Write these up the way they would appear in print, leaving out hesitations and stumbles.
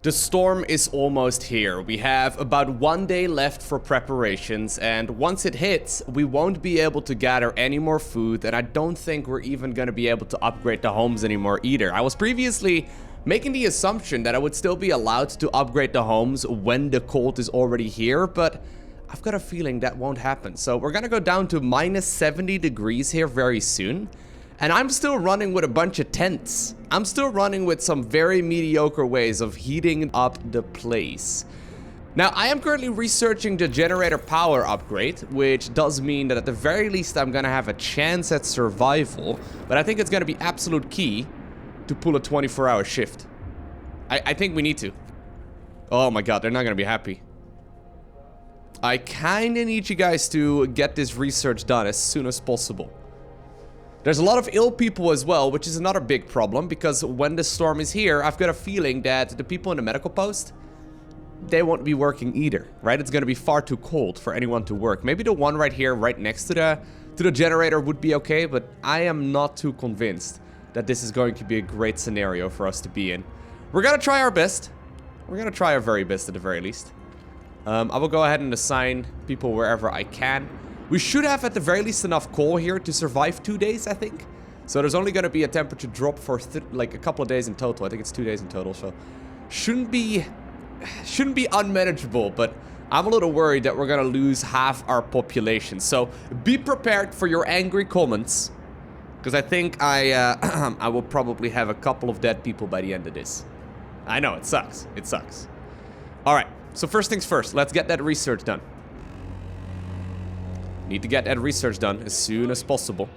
The storm is almost here. We have about 1 day left for preparations, and once it hits, we won't be able to gather any more food, and I don't think we're even going to be able to upgrade the homes anymore either. I was previously making the assumption that I would still be allowed to upgrade the homes when the cold is already here, but I've got a feeling that won't happen. So we're going to go down to minus 70 degrees here very soon. And I'm still running with a bunch of tents. I'm still running with some very mediocre ways of heating up the place. Now, I am currently researching the generator power upgrade, which does mean that at the very least I'm gonna have a chance at survival. But I think it's gonna be absolute key to pull a 24-hour shift. I think we need to. Oh my god, they're not gonna be happy. I kinda need you guys to get this research done as soon as possible. There's a lot of ill people as well, which is another big problem, because when the storm is here, I've got a feeling that the people in the medical post, they won't be working either, right? It's going to be far too cold for anyone to work. Maybe the one right here, right next to the generator would be okay, but I am not too convinced that this is going to be a great scenario for us to be in. We're going to try our best. We're going to try our very best at the very least. I will go ahead and assign people wherever I can. We should have at the very least enough coal here to survive 2 days, I think. So there's only going to be a temperature drop for like a couple of days in total. I think it's 2 days in total, so shouldn't be unmanageable, but I'm a little worried that we're going to lose half our population. So be prepared for your angry comments, because I think I will probably have a couple of dead people by the end of this. I know, it sucks. It sucks. All right, so first things first, let's get that research done. Need to get that research done as soon as possible.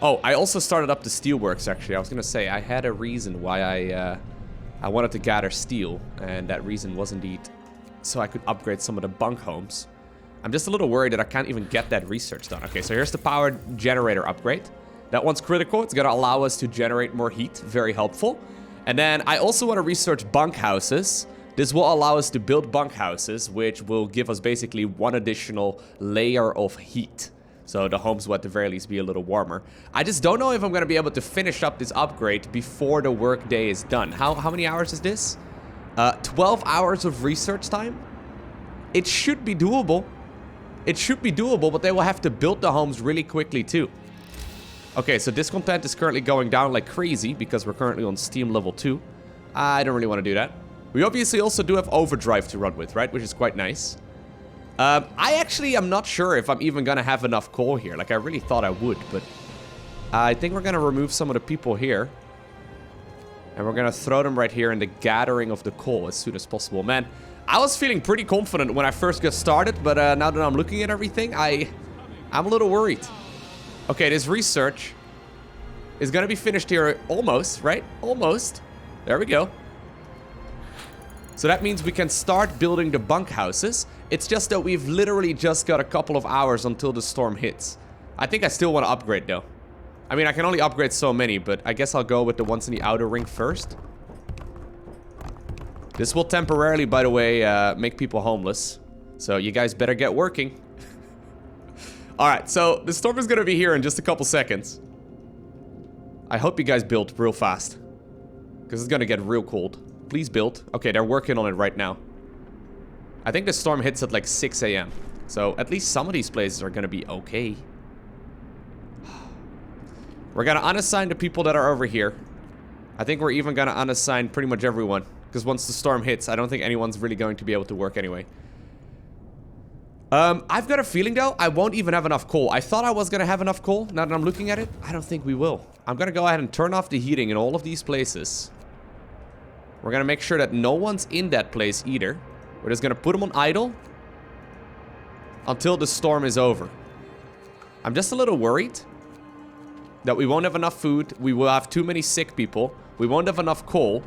Oh, I also started up the steelworks, actually. I was gonna say, I had a reason why I wanted to gather steel, and that reason was indeed so I could upgrade some of the bunk homes. I'm just a little worried that I can't even get that research done. Okay, so here's the power generator upgrade. That one's critical. It's gonna allow us to generate more heat. Very helpful. And then I also want to research bunk houses. This will allow us to build bunkhouses, which will give us basically one additional layer of heat. So the homes will at the very least be a little warmer. I just don't know if I'm going to be able to finish up this upgrade before the work day is done. How many hours is this? 12 hours of research time? It should be doable. It should be doable, but they will have to build the homes really quickly too. Okay, so discontent is currently going down like crazy because we're currently on Steam level 2. I don't really want to do that. We obviously also do have overdrive to run with, right? Which is quite nice. I actually am not sure if I'm even going to have enough coal here. Like, I really thought I would, but I think we're going to remove some of the people here. And we're going to throw them right here in the gathering of the coal as soon as possible. Man, I was feeling pretty confident when I first got started, but now that I'm looking at everything, I'm a little worried. Okay, this research is going to be finished here almost, right? Almost. There we go. So that means we can start building the bunkhouses. It's just that we've literally just got a couple of hours until the storm hits. I think I still want to upgrade though. I mean, I can only upgrade so many, but I guess I'll go with the ones in the outer ring first. This will temporarily, by the way, make people homeless. So you guys better get working. Alright, so the storm is going to be here in just a couple seconds. I hope you guys build real fast, because it's going to get real cold. Please build. Okay, they're working on it right now. I think the storm hits at like 6 a.m. So at least some of these places are going to be okay. We're going to unassign the people that are over here. I think we're even going to unassign pretty much everyone, because once the storm hits, I don't think anyone's really going to be able to work anyway. I've got a feeling though, I won't even have enough coal. I thought I was going to have enough coal. Now that I'm looking at it, I don't think we will. I'm going to go ahead and turn off the heating in all of these places. We're going to make sure that no one's in that place either. We're just going to put them on idle until the storm is over. I'm just a little worried that we won't have enough food. We will have too many sick people. We won't have enough coal.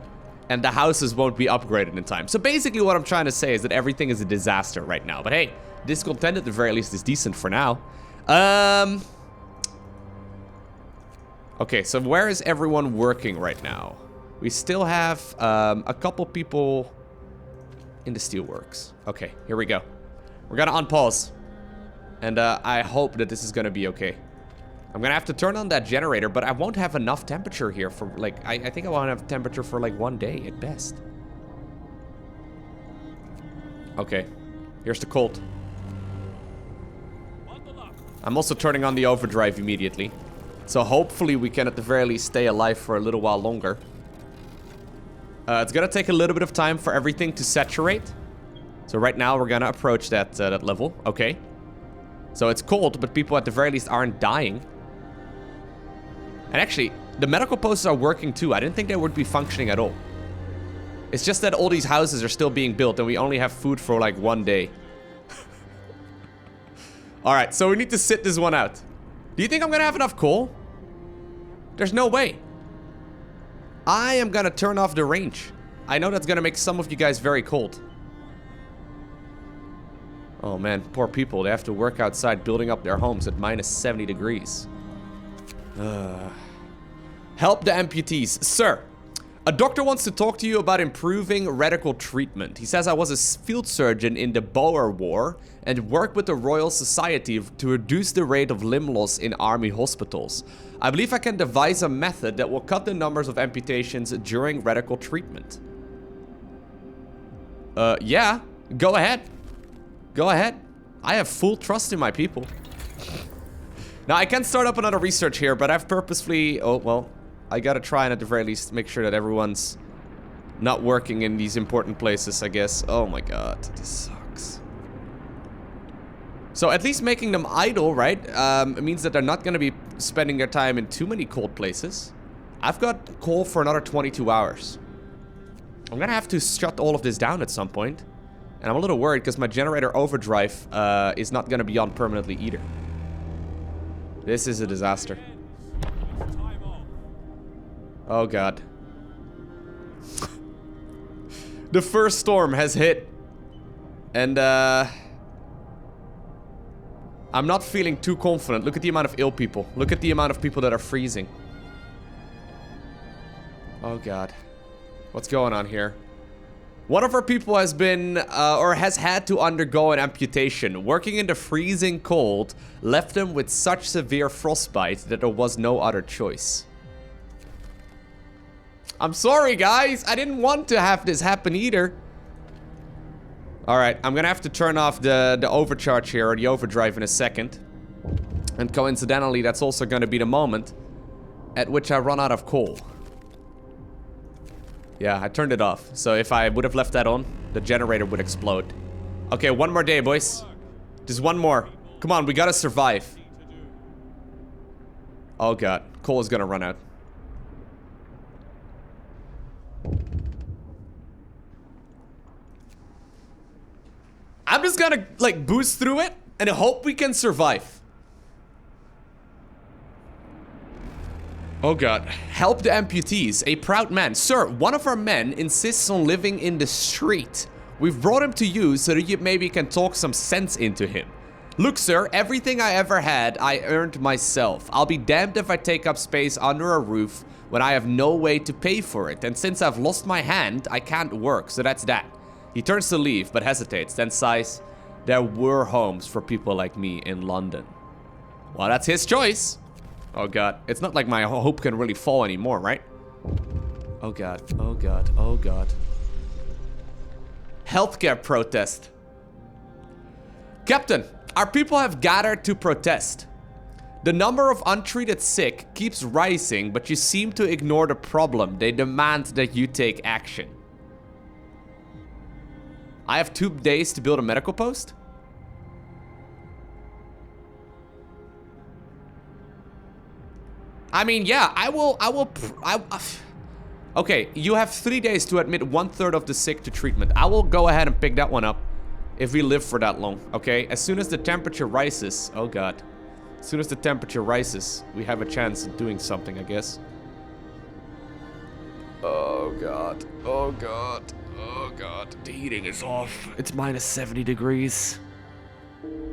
And the houses won't be upgraded in time. So basically what I'm trying to say is that everything is a disaster right now. But hey, discontent at the very least is decent for now. Okay, so where is everyone working right now? We still have a couple people in the steelworks. Okay, here we go. We're gonna unpause. And I hope that this is gonna be okay. I'm gonna have to turn on that generator, but I won't have enough temperature here for like, I think I won't have temperature for like 1 day at best. Okay. Here's the Colt. I'm also turning on the overdrive immediately. So hopefully we can at the very least stay alive for a little while longer. It's gonna take a little bit of time for everything to saturate. So right now we're gonna approach that level. Okay. So it's cold, but people at the very least aren't dying. And actually, the medical posts are working too. I didn't think they would be functioning at all. It's just that all these houses are still being built and we only have food for like 1 day. Alright, so we need to sit this one out. Do you think I'm gonna have enough coal? There's no way. I am gonna turn off the range. I know that's gonna make some of you guys very cold. Oh man, poor people. They have to work outside building up their homes at minus 70 degrees. Help the amputees. Sir, a doctor wants to talk to you about improving radical treatment. He says I was a field surgeon in the Boer War and worked with the Royal Society to reduce the rate of limb loss in army hospitals. I believe I can devise a method that will cut the numbers of amputations during radical treatment. Yeah, go ahead. Go ahead. I have full trust in my people. Now, I can start up another research here, but I've purposefully... Oh, well, I gotta try and at the very least make sure that everyone's not working in these important places, I guess. Oh my god, this sucks. So at least making them idle, right? It means that they're not gonna be spending their time in too many cold places. I've got coal for another 22 hours. I'm gonna have to shut all of this down at some point. And I'm a little worried because my generator overdrive is not gonna be on permanently either. This is a disaster. Oh god. The first storm has hit. And I'm not feeling too confident. Look at the amount of ill people. Look at the amount of people that are freezing. Oh god. What's going on here? One of our people has been, or has had to undergo an amputation. Working in the freezing cold left them with such severe frostbite that there was no other choice. I'm sorry, guys. I didn't want to have this happen either. Alright, I'm gonna have to turn off the overcharge here, or the overdrive in a second. And coincidentally, that's also gonna be the moment at which I run out of coal. Yeah, I turned it off. So if I would have left that on, the generator would explode. Okay, one more day, boys. Just one more. Come on, we gotta survive. Oh god, coal is gonna run out. I'm just gonna, like, boost through it and hope we can survive. Oh god. Help the amputees. A proud man. Sir, one of our men insists on living in the street. We've brought him to you so that you maybe can talk some sense into him. Look, sir, everything I ever had, I earned myself. I'll be damned if I take up space under a roof when I have no way to pay for it. And since I've lost my hand, I can't work, so that's that. He turns to leave, but hesitates, then sighs. There were homes for people like me in London. Well, that's his choice. Oh god, it's not like my hope can really fall anymore, right? Oh god, oh god, oh god. Healthcare protest. Captain, our people have gathered to protest. The number of untreated sick keeps rising, but you seem to ignore the problem. They demand that you take action. I have 2 days to build a medical post? I mean, yeah, okay, you have 3 days to admit 1/3 of the sick to treatment. I will go ahead and pick that one up if we live for that long, okay? As soon as the temperature rises, oh god. As soon as the temperature rises, we have a chance of doing something, I guess. Oh god, oh god, oh god. The heating is off. It's minus 70 degrees.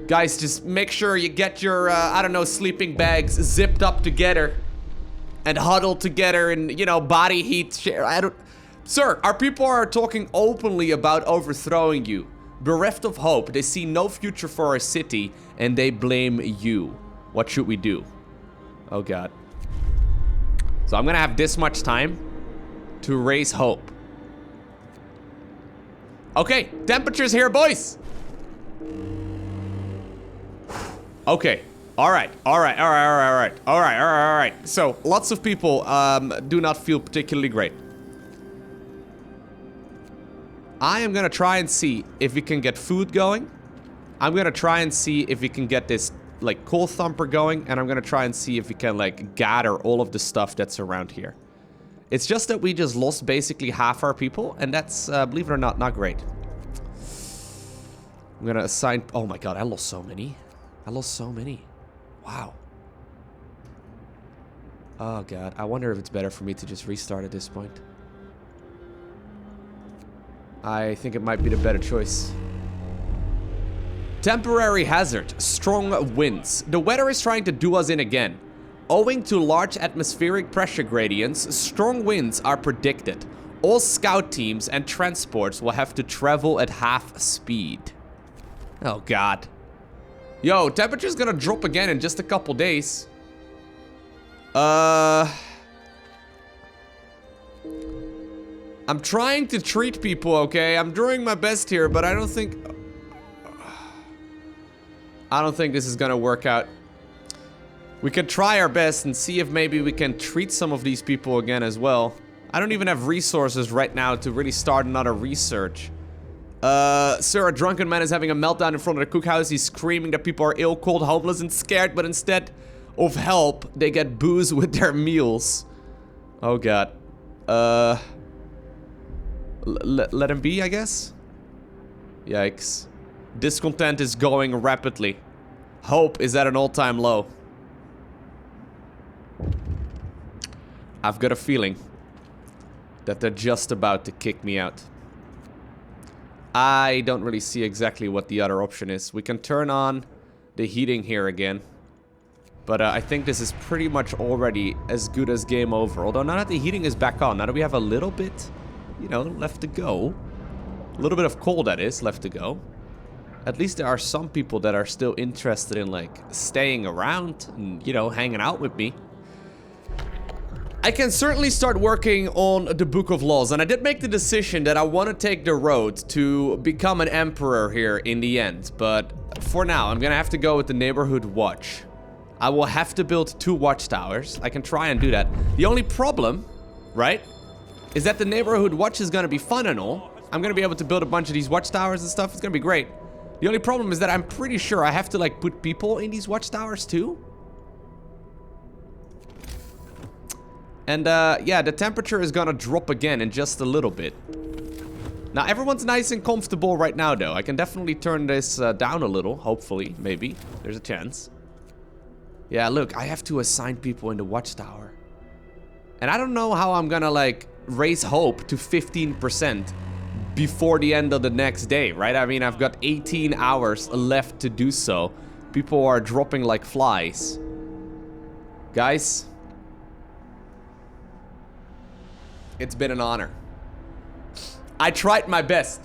Guys, just make sure you get your, I don't know, sleeping bags zipped up together. And huddled together in, you know, body heat share. Sir, our people are talking openly about overthrowing you. Bereft of hope, they see no future for our city, and they blame you. What should we do? Oh god. So I'm gonna have this much time to raise hope. Okay, temperatures here, boys. Okay. All right. So, lots of people do not feel particularly great. I am gonna try and see if we can get food going. I'm gonna try and see if we can get this, like, coal thumper going. And I'm gonna try and see if we can, like, gather all of the stuff that's around here. It's just that we just lost basically half our people. And that's, believe it or not, not great. I'm gonna assign... Oh my god, I lost so many. Wow. Oh god, I wonder if it's better for me to just restart at this point. I think it might be the better choice. Temporary hazard. Strong winds. The weather is trying to do us in again. Owing to large atmospheric pressure gradients, strong winds are predicted. All scout teams and transports will have to travel at half speed. Oh god. Yo, temperature's gonna drop again in just a couple days. I'm trying to treat people, okay? I'm doing my best here, but I don't think this is gonna work out. We can try our best and see if maybe we can treat some of these people again as well. I don't even have resources right now to really start another research. Sir, a drunken man is having a meltdown in front of the cookhouse. He's screaming that people are ill, cold, homeless, and scared, but instead of help, they get booze with their meals. Oh god. Let him be, I guess? Yikes. Discontent is going rapidly. Hope is at an all-time low. I've got a feeling that they're just about to kick me out. I don't really see exactly what the other option is. We can turn on the heating here again. But I think this is pretty much already as good as game over. Although now that the heating is back on, now that we have a little bit, you know, left to go. A little bit of coal, that is, left to go. At least there are some people that are still interested in, like, staying around and, you know, hanging out with me. I can certainly start working on the Book of Laws, and I did make the decision that I want to take the road to become an emperor here in the end. But for now, I'm gonna have to go with the Neighborhood Watch. I will have to build 2 watchtowers. I can try and do that. The only problem, right, is that the Neighborhood Watch is gonna be fun and all. I'm gonna be able to build a bunch of these watchtowers and stuff. It's gonna be great. The only problem is that I'm pretty sure I have to, like, put people in these watchtowers too. And, yeah, the temperature is gonna drop again in just a little bit. Now, everyone's nice and comfortable right now, though. I can definitely turn this down a little, hopefully, maybe. There's a chance. Yeah, look, I have to assign people in the watchtower. And I don't know how I'm gonna, like, raise hope to 15% before the end of the next day, right? I mean, I've got 18 hours left to do so. People are dropping like flies. Guys, it's been an honor. I tried my best.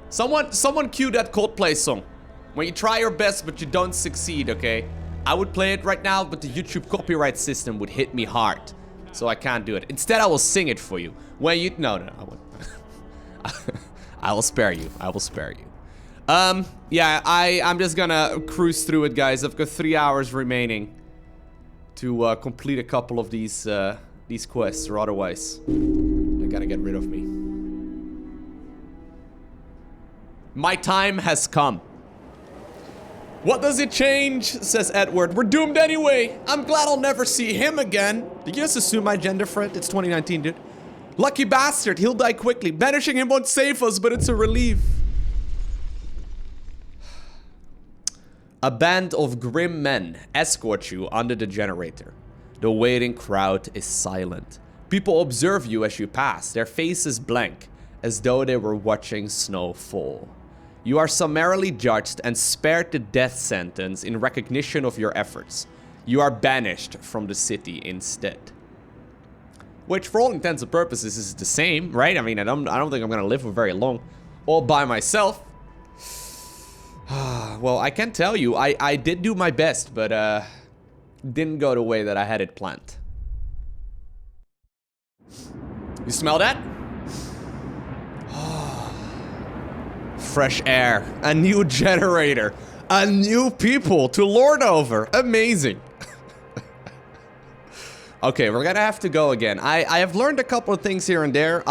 Someone cue that Coldplay song. When you try your best but you don't succeed, okay? I would play it right now, but the YouTube copyright system would hit me hard. So I can't do it. Instead, I will sing it for you. When you... No, I won't. I will spare you. I will spare you. Yeah, I'm just gonna cruise through it, guys. I've got 3 hours remaining to complete a couple of these quests, or otherwise they're gonna get rid of me. My time has come. What does it change? Says Edward. We're doomed anyway. I'm glad I'll never see him again. Did you just assume my gender, Fred? It's 2019, dude. Lucky bastard. He'll die quickly. Banishing him won't save us, but it's a relief. A band of grim men escort you under the generator. The waiting crowd is silent. People observe you as you pass, their faces blank, as though they were watching snow fall. You are summarily judged and spared the death sentence in recognition of your efforts. You are banished from the city instead. Which, for all intents and purposes, is the same, right? I mean, I don't think I'm gonna live for very long, all by myself. Well, I can tell you, I did do my best, but didn't go the way that I had it planned. You smell that? fresh air, a new generator, a new people to lord over. Amazing. Okay, we're gonna have to go again. I have learned a couple of things here and there.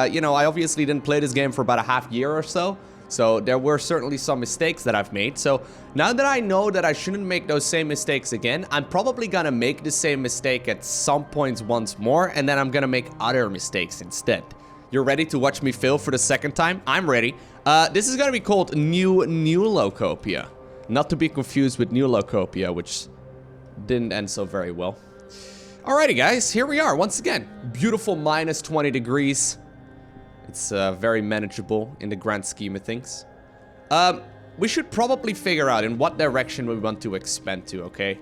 You know, I obviously didn't play this game for about a half year or so. So there were certainly some mistakes that I've made. So now that I know that I shouldn't make those same mistakes again, I'm probably gonna make the same mistake at some points once more, and then I'm gonna make other mistakes instead. You're ready to watch me fail for the second time? I'm ready. This is gonna be called New Locopia. Not to be confused with New Locopia, which didn't end so very well. Alrighty guys, here we are once again. Beautiful minus 20 degrees. It's very manageable in the grand scheme of things. We should probably figure out in what direction we want to expand to, okay?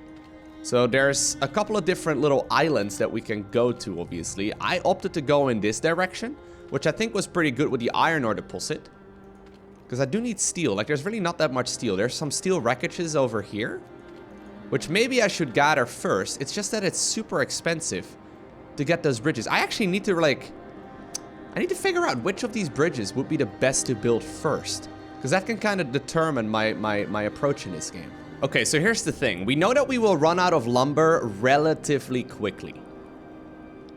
So there's a couple of different little islands that we can go to, obviously. I opted to go in this direction, which I think was pretty good with the iron ore deposit. Because I do need steel. Like, there's really not that much steel. There's some steel wreckages over here, which maybe I should gather first. It's just that it's super expensive to get those bridges. I actually need to, like... I need to figure out which of these bridges would be the best to build first. Because that can kind of determine my approach in this game. Okay, so here's the thing. We know that we will run out of lumber relatively quickly.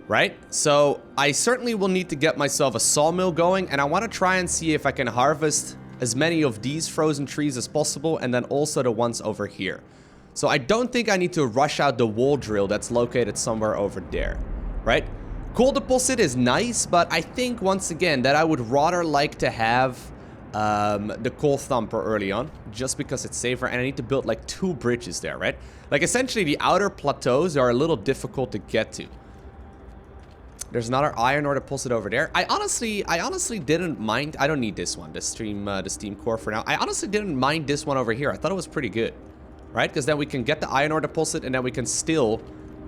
Right? So I certainly will need to get myself a sawmill going. And I want to try and see if I can harvest as many of these frozen trees as possible. And then also the ones over here. So I don't think I need to rush out the wall drill that's located somewhere over there. Right? Coal deposit is nice, but I think, once again, that I would rather like to have the coal thumper early on, just because it's safer, and I need to build, like, 2 bridges there, right? Like, essentially, the outer plateaus are a little difficult to get to. There's another iron ore deposit over there. I honestly didn't mind... I don't need this one, the steam core for now. I honestly didn't mind this one over here. I thought it was pretty good, right? Because then we can get the iron ore deposit, and then we can still...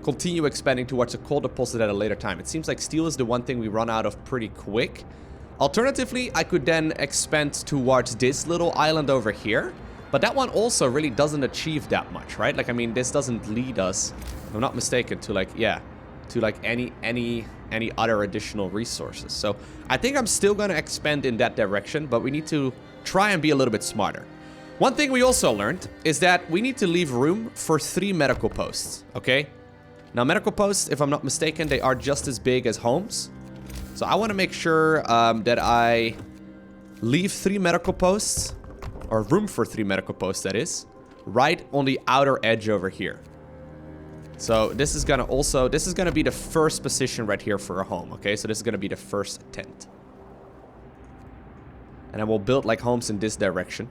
continue expanding towards a coal deposit at a later time. It seems like steel is the one thing we run out of pretty quick. Alternatively, I could then expand towards this little island over here. But that one also really doesn't achieve that much, right? Like, I mean, this doesn't lead us, if I'm not mistaken, to like, yeah, to like any other additional resources. So I think I'm still going to expand in that direction, but we need to try and be a little bit smarter. One thing we also learned is that we need to leave room for 3 medical posts, okay? Now, medical posts, if I'm not mistaken, they are just as big as homes. So I want to make sure that I leave 3 medical posts, or room for 3 medical posts, that is, right on the outer edge over here. So this is going to be the first position right here for a home, okay? So this is going to be the first tent. And then we'll build like homes in this direction.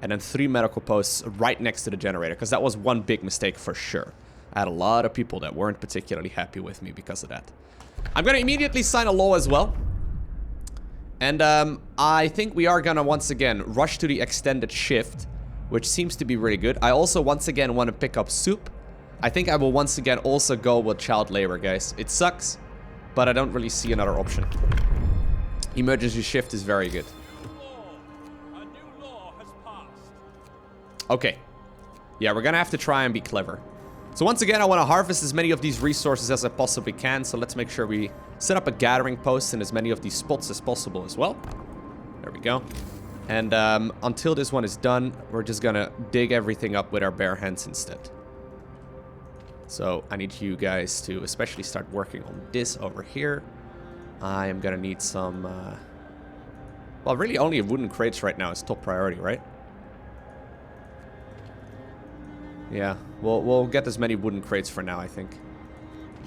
And then 3 medical posts right next to the generator, because that was one big mistake for sure. I had a lot of people that weren't particularly happy with me because of that. I'm going to immediately sign a law as well. And I think we are going to once again rush to the extended shift, which seems to be really good. I also once again want to pick up soup. I think I will once again also go with child labor, guys. It sucks, but I don't really see another option. Emergency shift is very good. A new law has passed. Okay. Yeah, we're going to have to try and be clever. So once again, I want to harvest as many of these resources as I possibly can. So let's make sure we set up a gathering post in as many of these spots as possible as well. There we go. And until this one is done, we're just going to dig everything up with our bare hands instead. So I need you guys to especially start working on this over here. I am going to need some... well, really only wooden crates right now is top priority, right? Yeah, we'll get as many wooden crates for now, I think.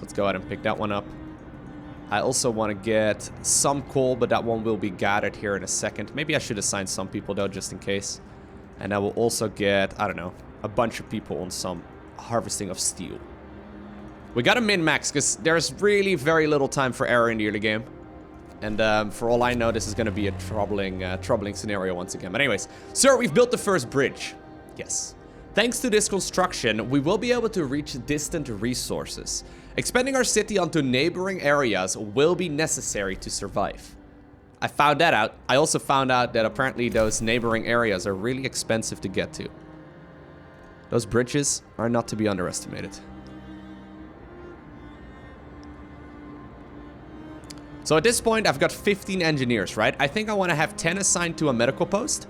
Let's go ahead and pick that one up. I also want to get some coal, but that one will be gathered here in a second. Maybe I should assign some people, though, just in case. And I will also get, I don't know, a bunch of people on some harvesting of steel. We got to min-max, because there's really very little time for error in the early game. And for all I know, this is going to be a troubling scenario once again. But anyways, sir, we've built the first bridge. Yes. Thanks to this construction, we will be able to reach distant resources. Expanding our city onto neighboring areas will be necessary to survive. I found that out. I also found out that apparently those neighboring areas are really expensive to get to. Those bridges are not to be underestimated. So at this point, I've got 15 engineers, right? I think I want to have 10 assigned to a medical post.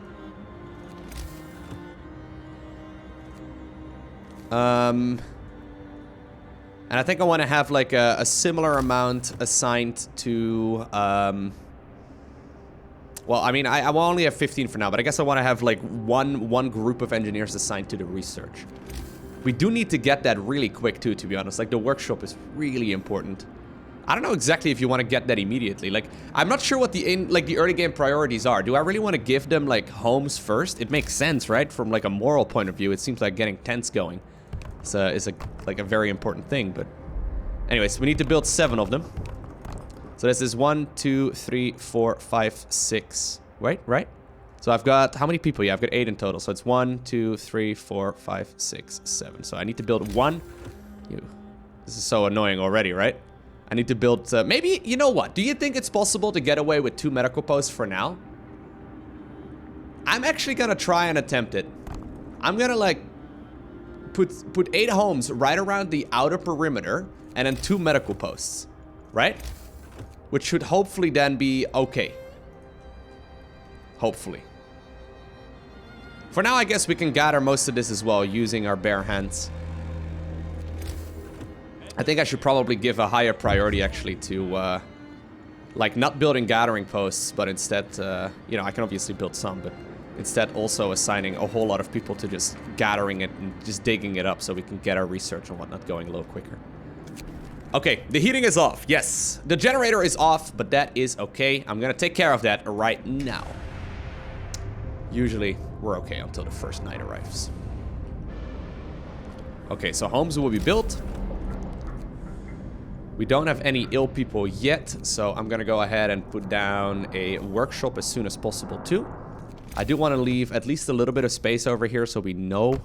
And I think I want to have like a similar amount assigned to, well, I mean, I will only have 15 for now, but I guess I want to have like one group of engineers assigned to the research. We do need to get that really quick too, to be honest. Like the workshop is really important. I don't know exactly if you want to get that immediately. Like, I'm not sure what the early game priorities are. Do I really want to give them like homes first? It makes sense, right? From like a moral point of view, it seems like getting tents going is a very important thing. But anyways, we need to build 7 of them. So this is 1, 2, 3, 4, 5, 6. Wait, right? So I've got how many people? Yeah, I've got 8 in total. So it's 1, 2, 3, 4, 5, 6, 7. So I need to build 1. This is so annoying already, right? I need to build, maybe, you know what? Do you think it's possible to get away with 2 medical posts for now? I'm actually gonna try and attempt it. I'm gonna, like, put 8 homes right around the outer perimeter, and then 2 medical posts, right? Which should hopefully then be okay. Hopefully. For now, I guess we can gather most of this as well, using our bare hands. I think I should probably give a higher priority, actually, to, like, not building gathering posts, but instead, you know, I can obviously build some, but instead also assigning a whole lot of people to just gathering it and just digging it up so we can get our research and whatnot going a little quicker. Okay, the heating is off. Yes, the generator is off, but that is okay. I'm gonna take care of that right now. Usually, we're okay until the first night arrives. Okay, so homes will be built. We don't have any ill people yet, so I'm gonna go ahead and put down a workshop as soon as possible too. I do want to leave at least a little bit of space over here so we know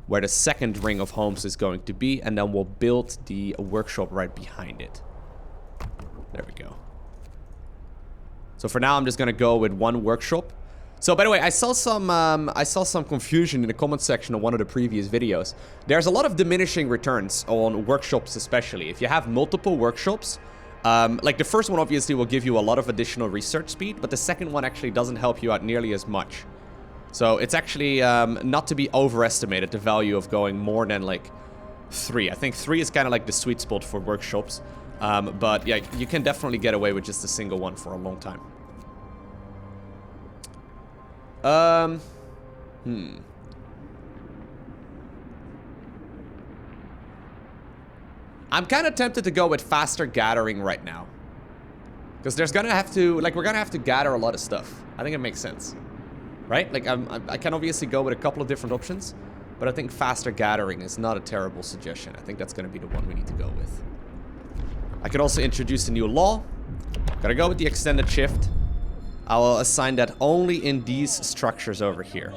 where the second ring of homes is going to be, and then we'll build the workshop right behind it. There we go. So for now, I'm just gonna go with 1 workshop. So, by the way, I saw some confusion in the comment section of one of the previous videos. There's a lot of diminishing returns on workshops, especially. If you have multiple workshops, like the first one obviously will give you a lot of additional research speed, but the second one actually doesn't help you out nearly as much. So it's actually not to be overestimated, the value of going more than like 3. I think 3 is kind of like the sweet spot for workshops. But yeah, you can definitely get away with just a single one for a long time. I'm kind of tempted to go with faster gathering right now. Because there's gonna have to, like, we're gonna have to gather a lot of stuff. I think it makes sense. Right? Like, I can obviously go with a couple of different options, but I think faster gathering is not a terrible suggestion. I think that's gonna be the one we need to go with. I could also introduce a new law. Gotta go with the extended shift. I will assign that only in these structures over here.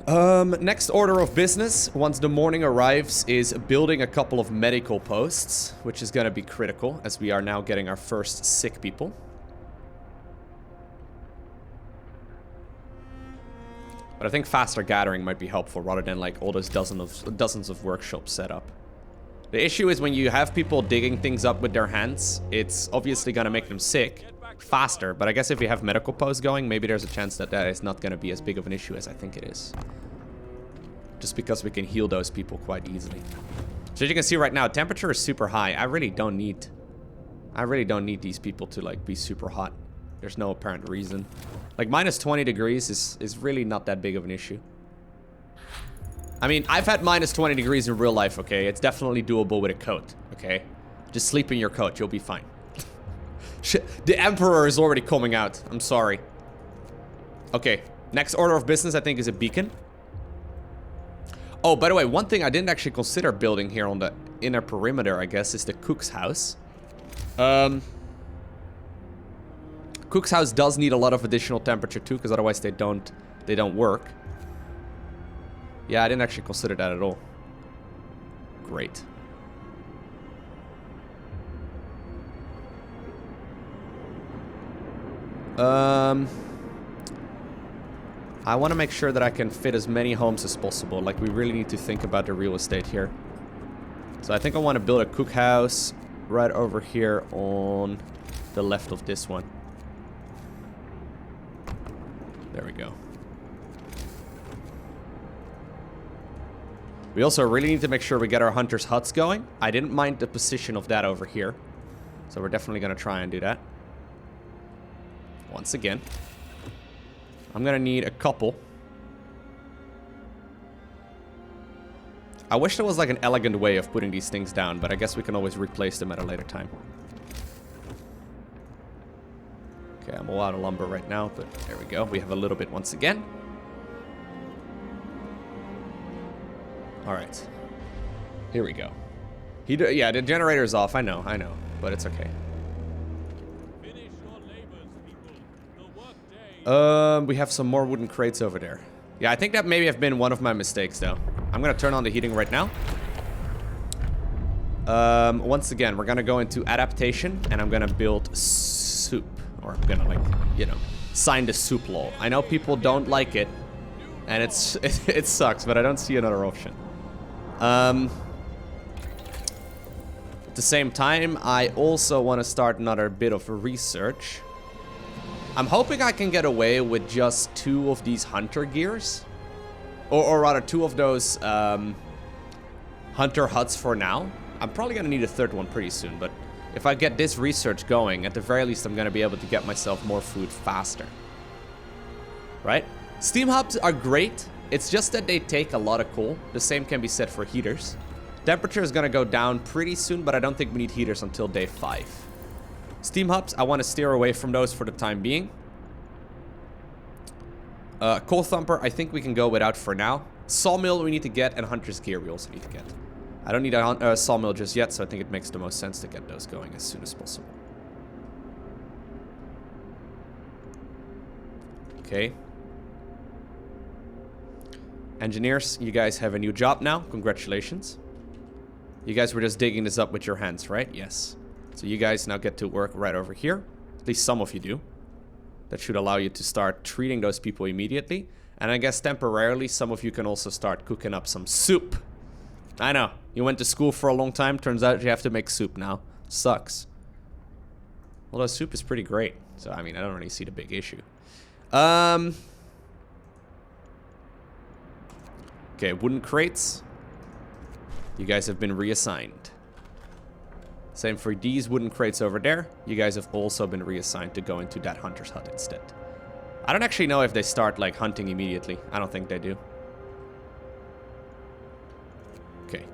Next order of business, once the morning arrives, is building a couple of medical posts, which is gonna be critical, as we are now getting our first sick people. But I think faster gathering might be helpful, rather than like all those dozens of workshops set up. The issue is when you have people digging things up with their hands, it's obviously gonna make them sick faster, but I guess if we have medical posts going, maybe there's a chance that that is not gonna be as big of an issue as I think it is. Just because we can heal those people quite easily. So as you can see right now, temperature is super high. I really don't need these people to like be super hot. There's no apparent reason. Like minus 20 degrees is really not that big of an issue. I mean, I've had minus 20 degrees in real life, okay? It's definitely doable with a coat, okay? Just sleep in your coat, you'll be fine. Shit, the Emperor is already coming out. I'm sorry. Okay, next order of business, I think, is a beacon. Oh, by the way, one thing I didn't actually consider building here on the inner perimeter, I guess, is the cook's house. Cook's house does need a lot of additional temperature too, because otherwise they don't work. Yeah, I didn't actually consider that at all. Great. I want to make sure that I can fit as many homes as possible. Like, we really need to think about the real estate here. So I think I want to build a cook house right over here on the left of this one. There we go. We also really need to make sure we get our hunters' huts going. I didn't mind the position of that over here. So we're definitely going to try and do that. Once again. I'm going to need a couple. I wish there was like an elegant way of putting these things down, but I guess we can always replace them at a later time. Okay, I'm all out of lumber right now, but there we go. We have a little bit once again. Alright. Here we go. Yeah, the generator's off, I know, but it's okay. Finish your labors, people. The work day. We have some more wooden crates over there. Yeah, I think that maybe have been one of my mistakes, though. I'm gonna turn on the heating right now. Once again, we're gonna go into adaptation, and I'm gonna build soup. Or I'm gonna, like, you know, sign the soup law. I know people don't like it, and it sucks, but I don't see another option. At the same time, I also want to start another bit of research. I'm hoping I can get away with just 2 of these hunter gears. Or rather, 2 of those hunter huts for now. I'm probably going to need a 3rd one pretty soon, but if I get this research going, at the very least I'm going to be able to get myself more food faster. Right? Steam hubs are great. It's just that they take a lot of coal. The same can be said for heaters. Temperature is going to go down pretty soon, but I don't think we need heaters until day 5. Steam hubs, I want to steer away from those for the time being. Coal thumper, I think we can go without for now. Sawmill we need to get, and hunter's gear we also need to get. I don't need a sawmill just yet, so I think it makes the most sense to get those going as soon as possible. Okay. Engineers, you guys have a new job now. Congratulations. You guys were just digging this up with your hands, right? Yes. So you guys now get to work right over here. At least some of you do. That should allow you to start treating those people immediately. And I guess temporarily, some of you can also start cooking up some soup. I know. You went to school for a long time. Turns out you have to make soup now. Sucks. Although soup is pretty great. So, I mean, I don't really see the big issue. Okay, wooden crates. You guys have been reassigned. Same for these wooden crates over there. You guys have also been reassigned to go into that hunter's hut instead. I don't actually know if they start, like, hunting immediately. I don't think they do. Okay.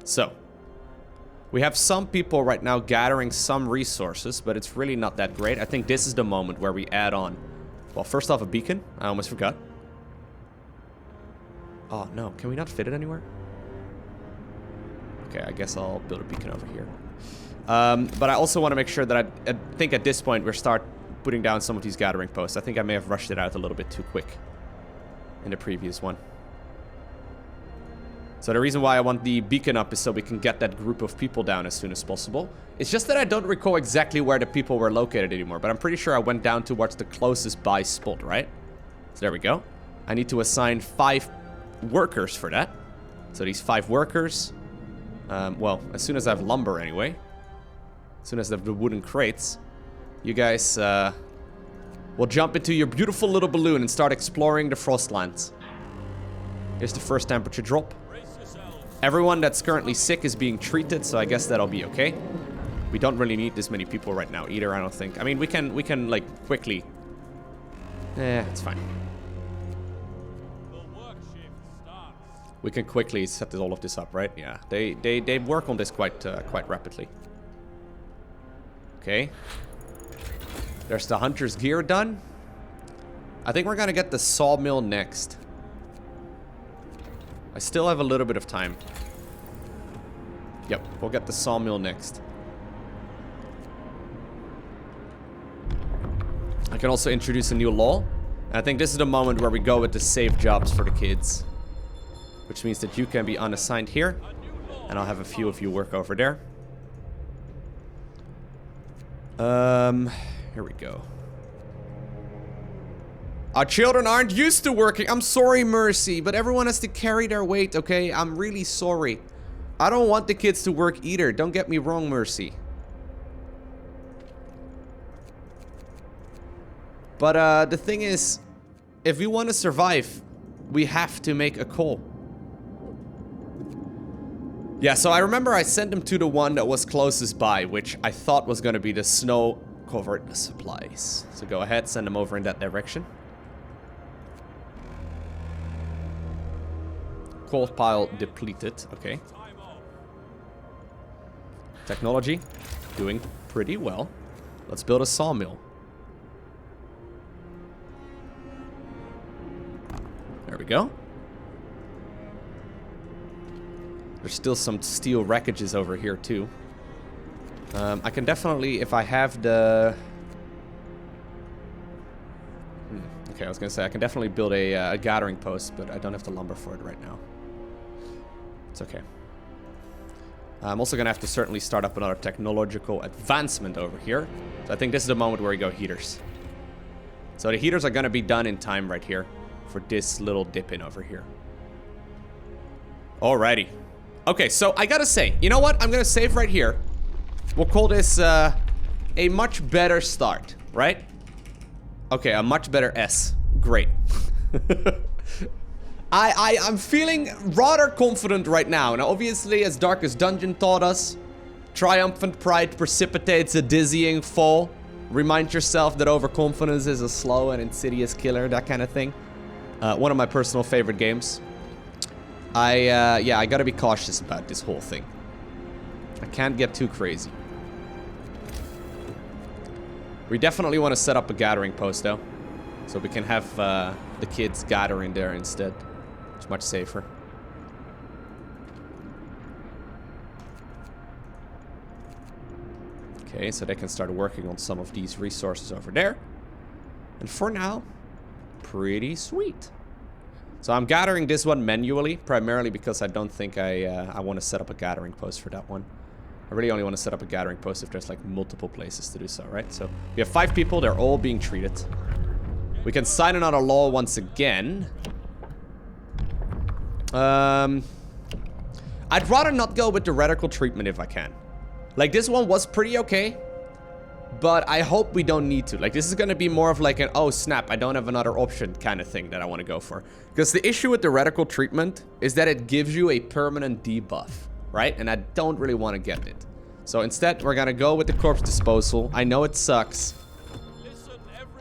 So. We have some people right now gathering some resources, but it's really not that great. I think this is the moment where we add on. Well, first off, a beacon. I almost forgot. Oh, no. Can we not fit it anywhere? Okay, I guess I'll build a beacon over here. But I also want to make sure that I think at this point we'll start putting down some of these gathering posts. I think I may have rushed it out a little bit too quick in the previous one. So the reason why I want the beacon up is so we can get that group of people down as soon as possible. It's just that I don't recall exactly where the people were located anymore, but I'm pretty sure I went down towards the closest buy spot, right? So there we go. I need to assign 5 workers for that. So these 5 workers, well, as soon as I have lumber anyway, as soon as I have the wooden crates, you guys will jump into your beautiful little balloon and start exploring the Frostlands. Here's the first temperature drop. Everyone that's currently sick is being treated, so I guess that'll be okay. We don't really need this many people right now either, I don't think. I mean, we can like quickly. It's fine. We can quickly set all of this up, right? Yeah, they work on this quite rapidly. Okay. There's the hunter's gear done. I think we're gonna get the sawmill next. I still have a little bit of time. Yep, we'll get the sawmill next. I can also introduce a new law. And I think this is the moment where we go with the save jobs for the kids. Which means that you can be unassigned here. And I'll have a few of you work over there. Here we go. Our children aren't used to working. I'm sorry, Mercy, but everyone has to carry their weight, okay? I'm really sorry. I don't want the kids to work either. Don't get me wrong, Mercy. But the thing is, if we want to survive, we have to make a call. Yeah, so I remember I sent them to the one that was closest by, which I thought was going to be the snow-covered supplies. So go ahead, send them over in that direction. Coal pile depleted. Okay. Technology doing pretty well. Let's build a sawmill. There we go. There's still some steel wreckages over here too. I can definitely, if I have the... Okay, I was gonna say I can definitely build a gathering post, but I don't have the lumber for it right now. It's okay. I'm also gonna have to certainly start up another technological advancement over here. So I think this is the moment where we go heaters. So the heaters are gonna be done in time right here for this little dip in over here. Alrighty. Okay, so I gotta say, you know what? I'm gonna save right here. We'll call this a much better start, right? Okay, a much better S. Great. I'm feeling rather confident right now. Now, obviously, as Darkest Dungeon taught us, triumphant pride precipitates a dizzying fall. Remind yourself that overconfidence is a slow and insidious killer, that kind of thing. One of my personal favorite games. Yeah, I gotta be cautious about this whole thing. I can't get too crazy. We definitely want to set up a gathering post, though. So we can have the kids gathering there instead. It's much safer. Okay, so they can start working on some of these resources over there. And for now, pretty sweet. So I'm gathering this one manually, primarily because I don't think I want to set up a gathering post for that one. I really only want to set up a gathering post if there's like multiple places to do so, right? So we have 5 people, they're all being treated. We can sign another law once again. I'd rather not go with the radical treatment if I can. Like, this one was pretty okay, but I hope we don't need to. Like, this is gonna be more of like an, oh snap, I don't have another option kind of thing that I want to go for. Because the issue with the radical treatment is that it gives you a permanent debuff, right? And I don't really want to get it. So instead, we're gonna go with the corpse disposal. I know it sucks.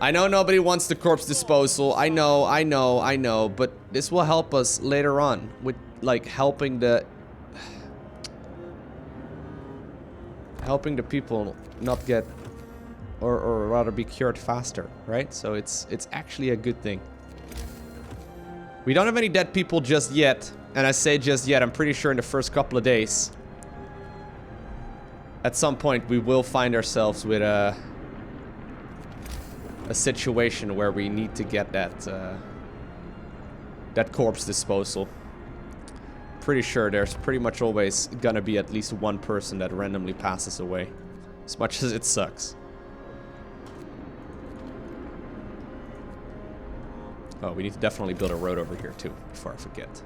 I know nobody wants the corpse disposal. I know, but this will help us later on with, like, helping the people not get, or rather be cured faster, right? So it's actually a good thing. We don't have any dead people just yet, and I say just yet, I'm pretty sure in the first couple of days, at some point we will find ourselves with a situation where we need to get that that corpse disposal. Pretty sure there's pretty much always gonna be at least one person that randomly passes away, as much as it sucks. Oh, we need to definitely build a road over here too, before I forget.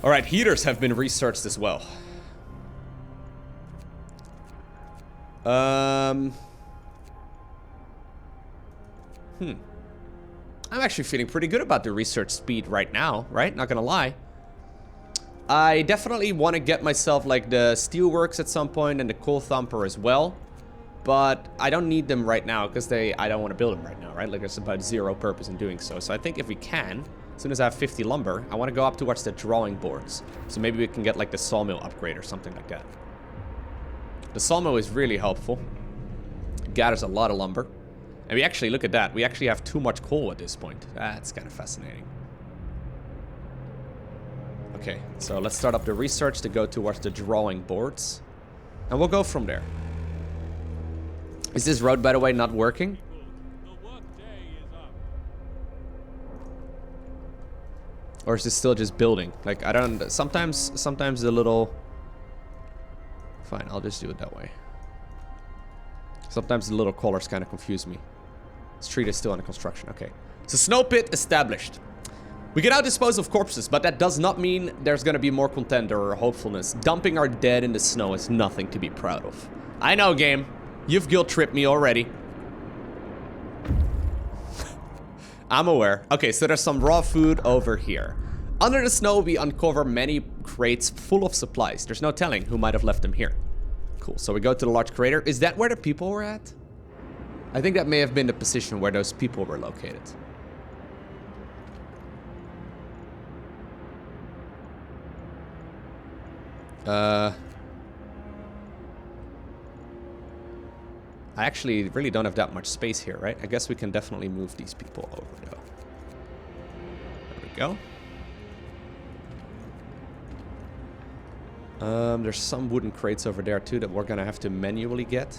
Alright, heaters have been researched as well. I'm actually feeling pretty good about the research speed right now, right? Not gonna lie. I definitely want to get myself like the steelworks at some point and the coal thumper as well. But I don't need them right now because I don't want to build them right now, right? Like, there's about zero purpose in doing so. So I think if we can, as soon as I have 50 lumber, I want to go up towards the drawing boards. So maybe we can get like the sawmill upgrade or something like that. The sawmill is really helpful. It gathers a lot of lumber. And we actually, look at that, we actually have too much coal at this point. That's kind of fascinating. Okay, so let's start up the research to go towards the drawing boards. And we'll go from there. Is this road, by the way, not working? Or is this still just building? Like, I don't... Sometimes the little... Fine, I'll just do it that way. Sometimes the little colors kind of confuse me. Street is still under construction. Okay. So, snow pit established. We can now dispose of corpses, but that does not mean there's gonna be more contender or hopefulness. Dumping our dead in the snow is nothing to be proud of. I know, game. You've guilt-tripped me already. I'm aware. Okay, so there's some raw food over here. Under the snow, we uncover many crates full of supplies. There's no telling who might have left them here. Cool, so we go to the large crater. Is that where the people were at? I think that may have been the position where those people were located. I actually really don't have that much space here, right? I guess we can definitely move these people over, though. There we go. There's some wooden crates over there, too, that we're gonna have to manually get.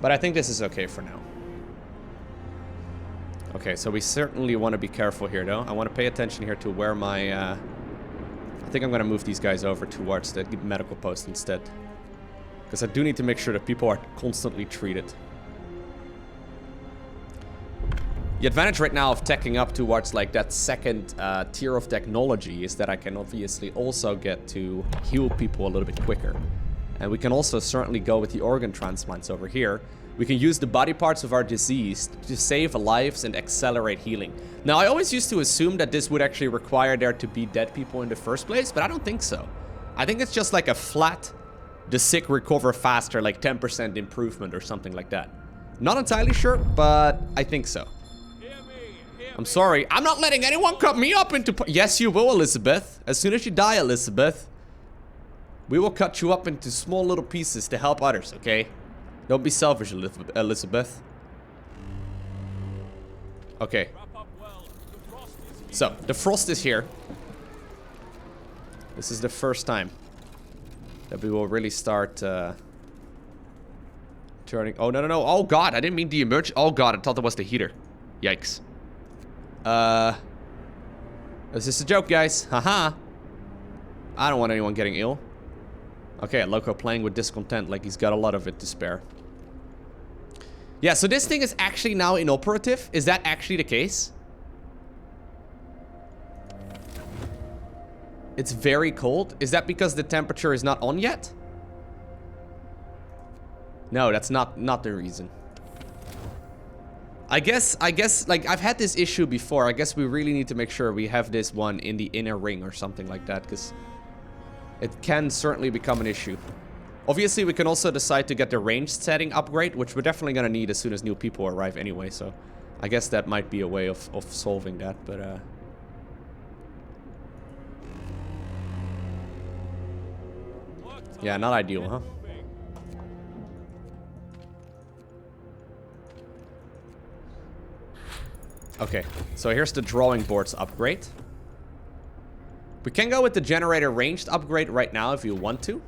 But I think this is okay for now. Okay, so we certainly want to be careful here, though. I want to pay attention here to where my... I think I'm going to move these guys over towards the medical post instead. Because I do need to make sure that people are constantly treated. The advantage right now of teching up towards like that second tier of technology is that I can obviously also get to heal people a little bit quicker. And we can also certainly go with the organ transplants over here. We can use the body parts of our deceased to save lives and accelerate healing. Now, I always used to assume that this would actually require there to be dead people in the first place, but I don't think so. I think it's just like a flat, the sick recover faster, like 10% improvement or something like that. Not entirely sure, but I think so. I'm sorry, I'm not letting anyone cut me up into... Yes, you will, Elizabeth. As soon as you die, Elizabeth, we will cut you up into small little pieces to help others, okay? Don't be selfish, Elizabeth. Okay. So, the frost is here. This is the first time that we will really start turning... Oh, no, no, no. Oh, God, I didn't mean the emerge... Oh, God, I thought that was the heater. Yikes. This is a joke, guys. Haha. I don't want anyone getting ill. Okay, Loco playing with discontent like he's got a lot of it to spare. Yeah, so this thing is actually now inoperative. Is that actually the case? It's very cold. Is that because the temperature is not on yet? No, that's not the reason. I guess, like, I've had this issue before. I guess we really need to make sure we have this one in the inner ring or something like that, because it can certainly become an issue. Obviously, we can also decide to get the range setting upgrade, which we're definitely going to need as soon as new people arrive anyway, so I guess that might be a way of solving that, but, yeah, not ideal, huh? Okay, so here's the drawing boards upgrade. We can go with the generator ranged upgrade right now if you want to.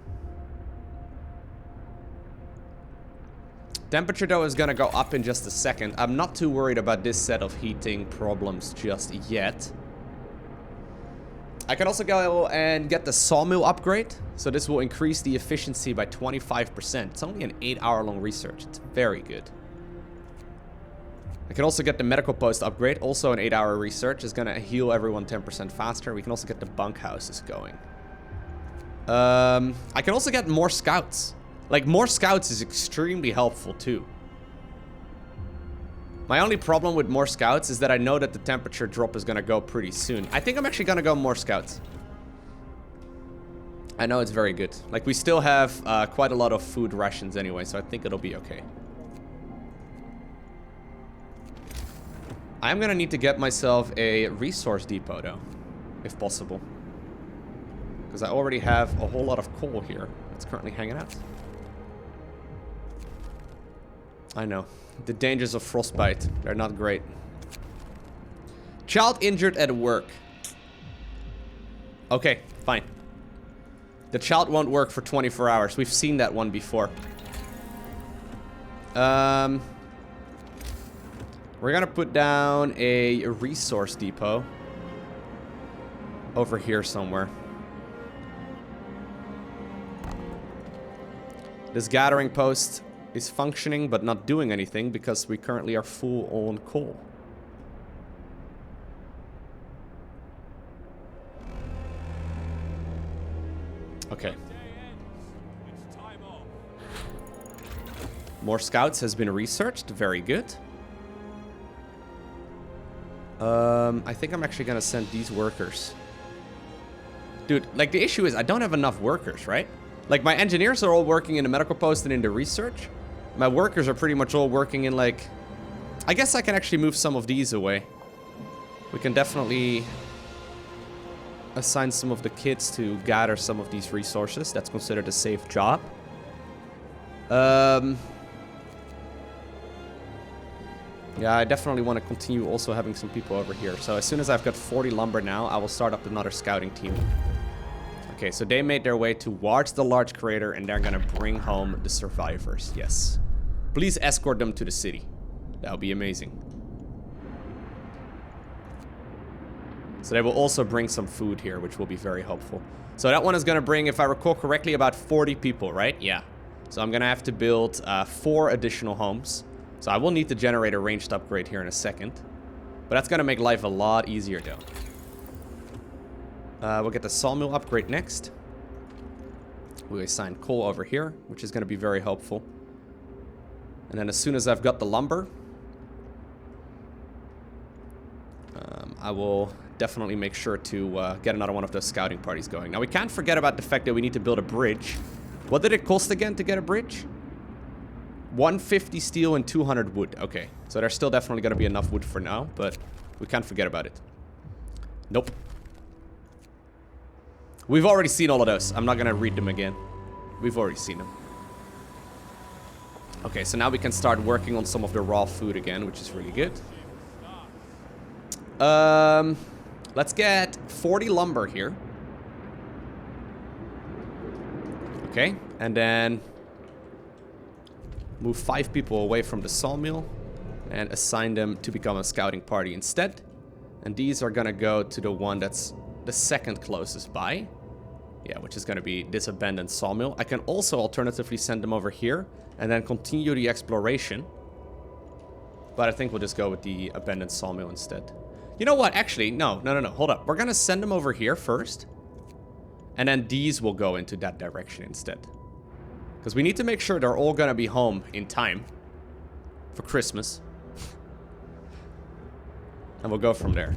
Temperature, though, is going to go up in just a second. I'm not too worried about this set of heating problems just yet. I can also go and get the sawmill upgrade. So this will increase the efficiency by 25%. It's only an 8-hour-long research. It's very good. I can also get the medical post upgrade. Also an 8-hour research. Is going to heal everyone 10% faster. We can also get the bunkhouses going. I can also get more scouts. Like, more scouts is extremely helpful, too. My only problem with more scouts is that I know that the temperature drop is going to go pretty soon. I think I'm actually going to go more scouts. I know it's very good. Like, we still have quite a lot of food rations anyway, so I think it'll be okay. I'm going to need to get myself a resource depot, though, if possible. Because I already have a whole lot of coal here that's currently hanging out. I know. The dangers of frostbite. They're not great. Child injured at work. Okay, fine. The child won't work for 24 hours. We've seen that one before. We're gonna put down a resource depot over here somewhere. This gathering post is functioning but not doing anything because we currently are full on coal. Okay. Day ends. It's time off. More scouts has been researched. Very good. I think I'm actually gonna send these workers. Dude, like the issue is I don't have enough workers, right? Like my engineers are all working in the medical post and in the research. My workers are pretty much all working in like... I guess I can actually move some of these away. We can definitely assign some of the kids to gather some of these resources. That's considered a safe job. Yeah, I definitely want to continue also having some people over here. So as soon as I've got 40 lumber now, I will start up another scouting team. Okay, so they made their way towards the large crater and they're gonna bring home the survivors. Yes. Please escort them to the city. That would be amazing. So they will also bring some food here, which will be very helpful. So that one is gonna bring, if I recall correctly, about 40 people, right? Yeah. So I'm gonna have to build 4 additional homes. So I will need to generate a ranged upgrade here in a second. But that's gonna make life a lot easier though. We'll get the sawmill upgrade next. We'll assign coal over here, which is gonna be very helpful. And then as soon as I've got the lumber, I will definitely make sure to get another one of those scouting parties going. Now we can't forget about the fact that we need to build a bridge. What did it cost again to get a bridge? 150 steel and 200 wood. Okay, so there's still definitely going to be enough wood for now, but we can't forget about it. Nope. We've already seen all of those. I'm not going to read them again. We've already seen them. Okay, so now we can start working on some of the raw food again, which is really good. Let's get 40 lumber here. Okay, and then move 5 people away from the sawmill and assign them to become a scouting party instead. And these are gonna go to the one that's the second closest by. Yeah, which is gonna be this abandoned sawmill. I can also alternatively send them over here and then continue the exploration. But I think we'll just go with the abandoned sawmill instead. You know what? Actually, no. Hold up. We're gonna send them over here first. And then these will go into that direction instead. Because we need to make sure they're all gonna be home in time for Christmas. And we'll go from there.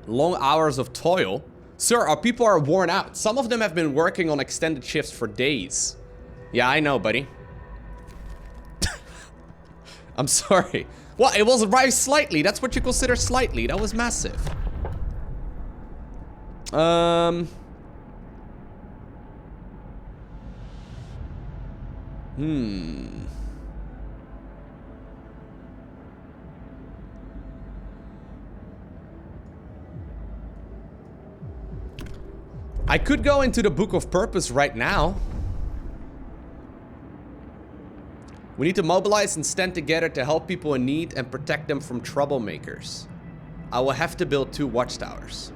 Long hours of toil. Sir, our people are worn out. Some of them have been working on extended shifts for days. Yeah, I know, buddy. I'm sorry. Well, it was arrived slightly. That's what you consider slightly. That was massive. I could go into the Book of Purpose right now. We need to mobilize and stand together to help people in need and protect them from troublemakers. I will have to build 2 watchtowers.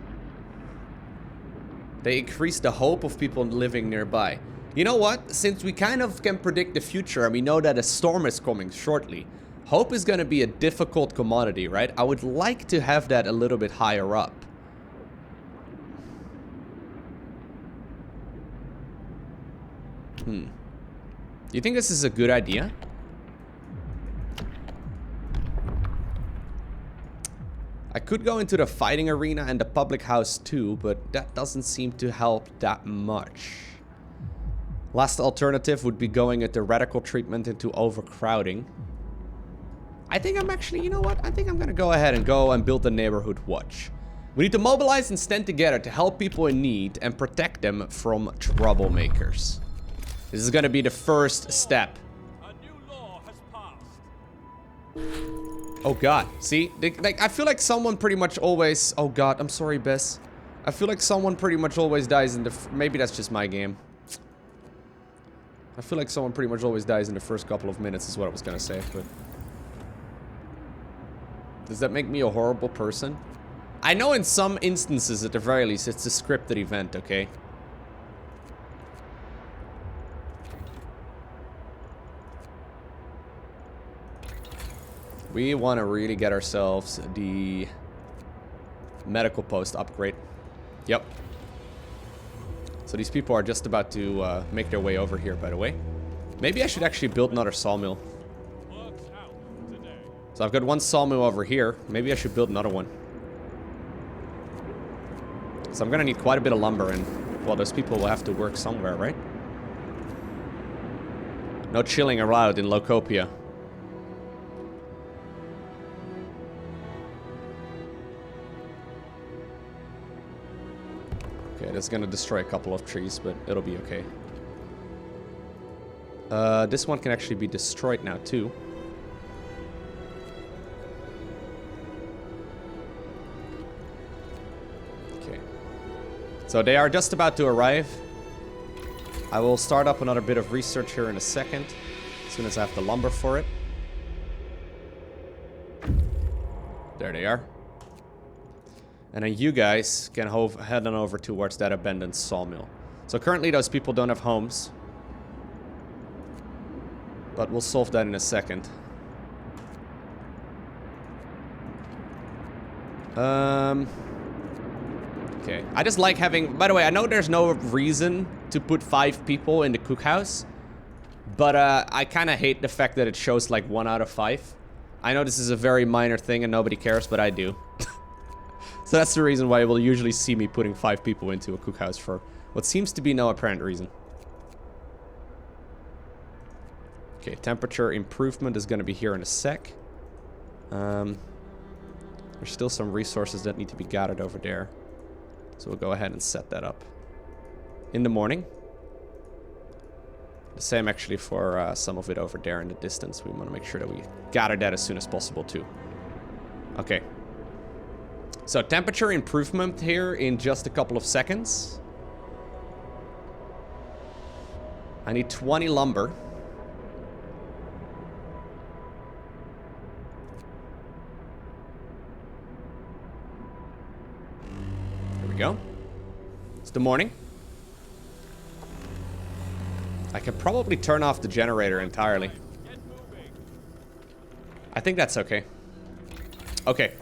They increase the hope of people living nearby. You know what? Since we kind of can predict the future and we know that a storm is coming shortly, hope is going to be a difficult commodity, right? I would like to have that a little bit higher up. Do you think this is a good idea? I could go into the fighting arena and the public house too, but that doesn't seem to help that much. Last alternative would be going into radical treatment into overcrowding. I think I'm actually, you know what? I think I'm gonna go ahead and build the neighborhood watch. We need to mobilize and stand together to help people in need and protect them from troublemakers. This is gonna be the first step. A new law has passed. Oh god, see? Like, I feel like someone pretty much always... Oh god, I'm sorry, Bess. I feel like someone pretty much always dies in the... Maybe that's just my game. I feel like someone pretty much always dies in the first couple of minutes is what I was gonna say, but... Does that make me a horrible person? I know in some instances, at the very least, it's a scripted event, okay? We want to really get ourselves the medical post upgrade. Yep. So these people are just about to make their way over here, by the way. Maybe I should actually build another sawmill. Works out today. So I've got one sawmill over here. Maybe I should build another one. So I'm gonna need quite a bit of lumber, and well, those people will have to work somewhere, right? No chilling allowed in Locopia. Okay, that's gonna destroy a couple of trees, but it'll be okay. This one can actually be destroyed now, too. Okay. So they are just about to arrive. I will start up another bit of research here in a second, as soon as I have the lumber for it. There they are. And then you guys can head on over towards that abandoned sawmill. So currently those people don't have homes. But we'll solve that in a second. Okay. I just like having... By the way, I know there's no reason to put 5 people in the cookhouse. But I kind of hate the fact that it shows like 1 out of 5. I know this is a very minor thing and nobody cares, but I do. So that's the reason why you will usually see me putting 5 people into a cookhouse for what seems to be no apparent reason. Okay, temperature improvement is going to be here in a sec. There's still some resources that need to be gathered over there. So we'll go ahead and set that up in the morning. The same actually for some of it over there in the distance. We want to make sure that we gather that as soon as possible too. Okay. So temperature improvement here in just a couple of seconds. I need 20 lumber. There we go. It's the morning. I can probably turn off the generator entirely. I think that's okay. Okay.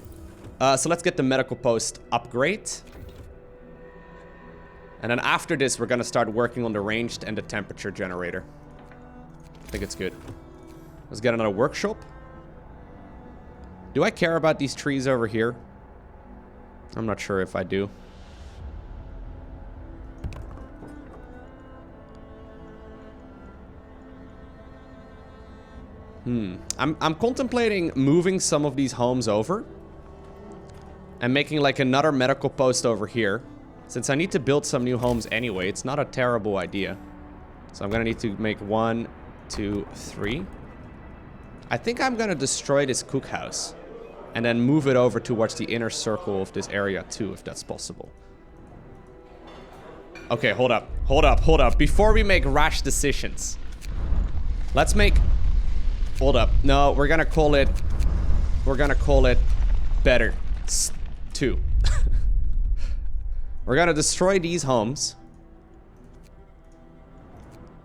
So let's get the medical post upgrade. And then after this, we're going to start working on the ranged and the temperature generator. I think it's good. Let's get another workshop. Do I care about these trees over here? I'm not sure if I do. I'm contemplating moving some of these homes over. And making like another medical post over here. Since I need to build some new homes anyway, it's not a terrible idea. So I'm gonna need to make 1, 2, 3. I think I'm gonna destroy this cookhouse. And then move it over towards the inner circle of this area too, if that's possible. Okay, hold up. Hold up, hold up. Before we make rash decisions. Let's make... Hold up. No, we're gonna call it... We're gonna call it... Better. 2. We're gonna destroy these homes.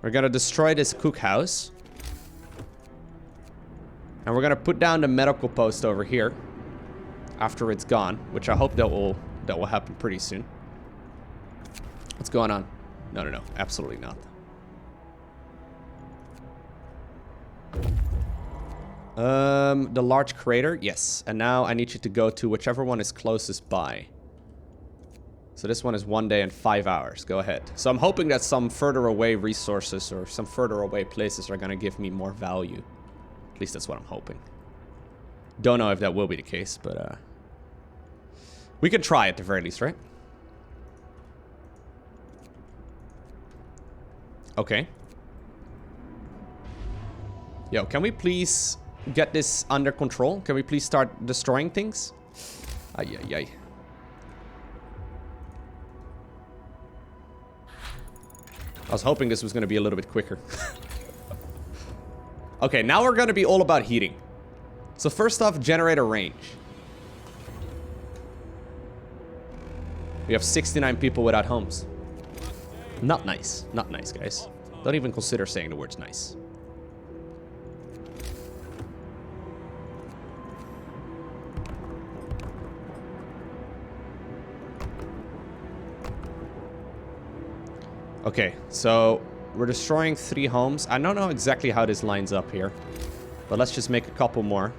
We're gonna destroy this cookhouse. And we're gonna put down the medical post over here. After it's gone. Which I hope that will happen pretty soon. What's going on? No, no, no. Absolutely not. The large crater, yes. And now I need you to go to whichever one is closest by. So this one is 1 day and 5 hours. Go ahead. So I'm hoping that some further away resources or some further away places are going to give me more value. At least that's what I'm hoping. Don't know if that will be the case, but we can try at the very least, right? Okay. Yo, can we please get this under control? Can we please start destroying things? Ay, ay, ay. I was hoping this was going to be a little bit quicker. Okay, now we're going to be all about heating. So first off, generator range. We have 69 people without homes. Not nice. Not nice, guys. Don't even consider saying the words nice. Okay, so we're destroying 3 homes. I don't know exactly how this lines up here, but let's just make a couple more.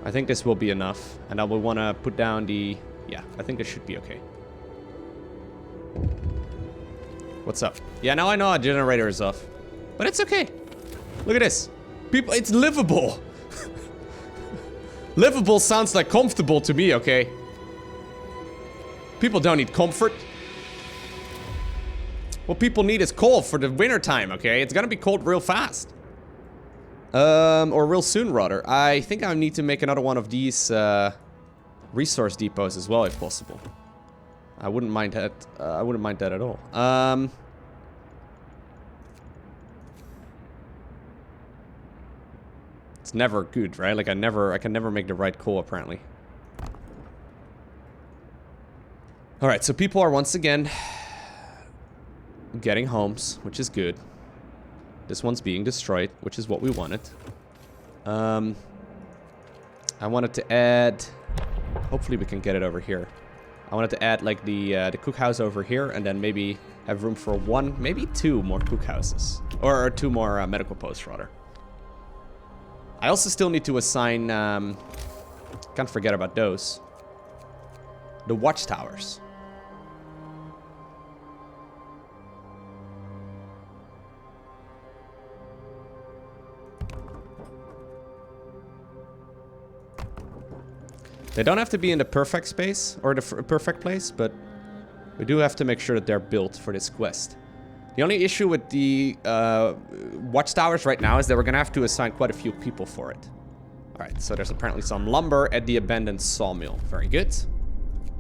I think this will be enough, and I will want to put down the... Yeah, I think this should be okay. What's up? Yeah, now I know our generator is off, but it's okay. Look at this. People, it's livable. Livable sounds like comfortable to me, okay? People don't need comfort. What people need is cold for the winter time, okay? It's gonna be cold real fast. Or real soon, rather. I think I need to make another one of these resource depots as well, if possible. I wouldn't mind that. I wouldn't mind that at all. It's never good, right? Like I can never make the right call, apparently. All right, so people are once again getting homes, which is good. This one's being destroyed, which is what we wanted. I wanted to add... Hopefully we can get it over here. I wanted to add like the cookhouse over here, and then maybe have room for 1, maybe 2 more cookhouses. Or 2 more medical posts, rather. I also still need to assign... can't forget about those. The watchtowers. They don't have to be in the perfect space, or the perfect place, but we do have to make sure that they're built for this quest. The only issue with the watchtowers right now is that we're gonna have to assign quite a few people for it. Alright, so there's apparently some lumber at the abandoned sawmill. Very good.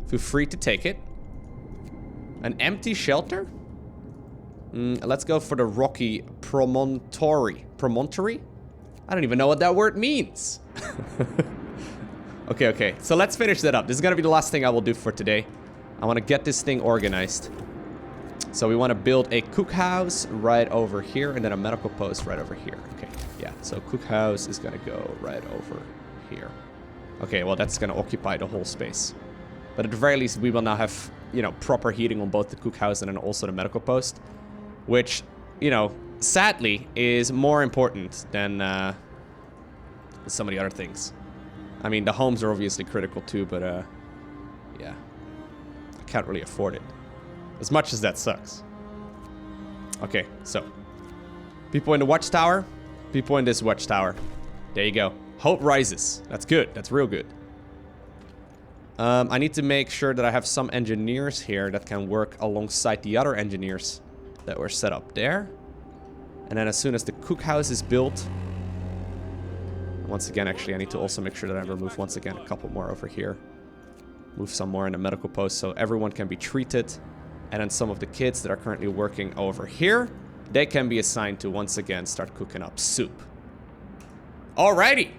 Feel free to take it. An empty shelter? Let's go for the rocky promontory. Promontory? I don't even know what that word means. Okay. So let's finish that up. This is gonna be the last thing I will do for today. I want to get this thing organized. So we want to build a cookhouse right over here, and then a medical post right over here. Okay, yeah. So cookhouse is gonna go right over here. Okay, well that's gonna occupy the whole space. But at the very least, we will now have, you know, proper heating on both the cookhouse and then also the medical post, which, you know, sadly is more important than some of the other things. I mean, the homes are obviously critical too, but yeah, I can't really afford it. As much as that sucks. Okay, so people in the watchtower, people in this watchtower. There you go. Hope rises. That's good. That's real good. I need to make sure that I have some engineers here that can work alongside the other engineers that were set up there. And then as soon as the cookhouse is built, once again, actually, I need to also make sure that I remove, once again, a couple more over here. Move some more in the medical post so everyone can be treated. And then some of the kids that are currently working over here, they can be assigned to, once again, start cooking up soup. Alrighty!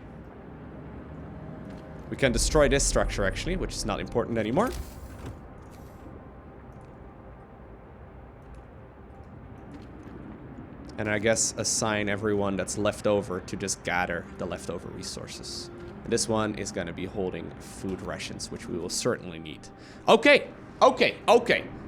We can destroy this structure, actually, which is not important anymore. And I guess assign everyone that's left over to just gather the leftover resources. And this one is going to be holding food rations, which we will certainly need. Okay.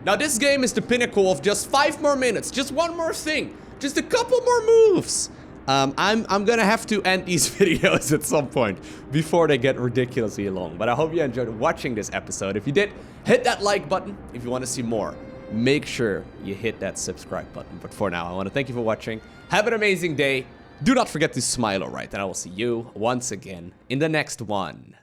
Now this game is the pinnacle of just 5 more minutes. Just one more thing. Just a couple more moves. I'm going to have to end these videos at some point before they get ridiculously long. But I hope you enjoyed watching this episode. If you did, hit that like button if you want to see more. Make sure you hit that subscribe button. But for now, I want to thank you for watching. Have an amazing day. Do not forget to smile, alright? And I will see you once again in the next one.